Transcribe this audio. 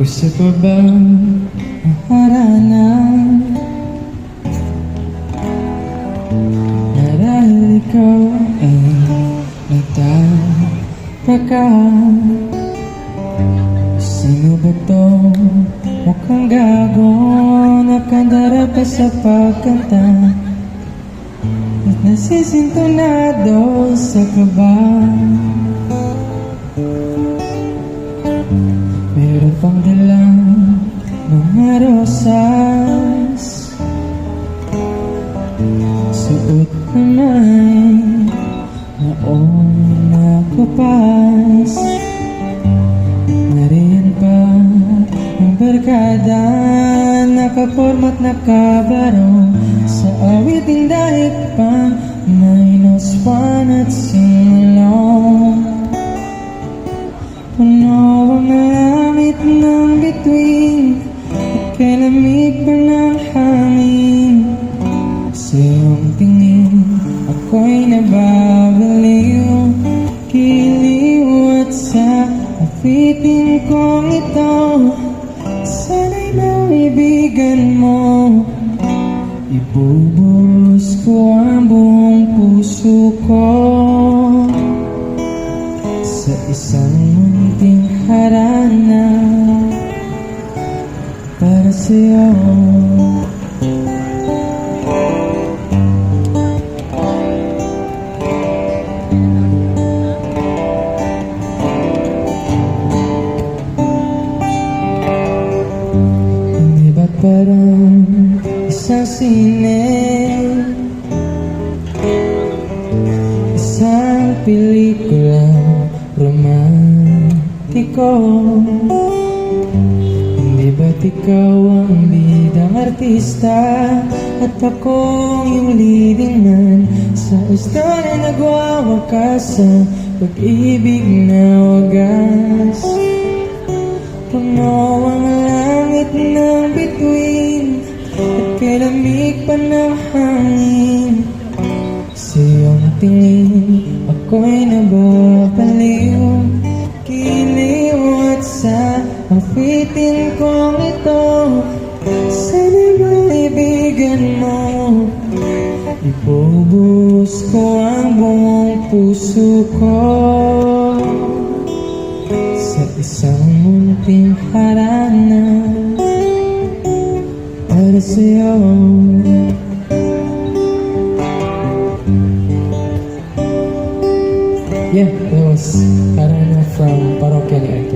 Gusto ko bang maharanan dahil ikaw ay nagtataka? Sino ba to? Mukhang gago, nakandara pa sa pagkanta at nasisintonado sa kaba. Meron pang dalang mga rosas, suot na may maong nakupas. Nariyan pa ang barkada, nakaporma't nakabaro sa awiting dahil pa may nospan at singalong. Puno ang langit ng bituin at kay lamig pa ng hangin. Sa iyong tingin ako'y nababaliw, giliw at sa afitin kong ito. Sana'y maibigan mo, ibubuhos ko ang buong puso ko sa isang munting harana para sa'yo. Hindi ba't parang isang sine, isang pelikulang romantiko? Hindi ba't ikaw ang bidang artista at akong yung leading man sa istorya nagwawakas sa pag-ibig na wagas? Puno ang langit ng bituin at kay lamig pa ng hangin. Sa iyong tingin ako'y nababaliw, giliw at sa afitin kong ito. Sana'y maibigan mo, ibubuhos ko ang buong puso ko sa isang munting harana para sa'yo. Yeah, that was Harana from Parokya ni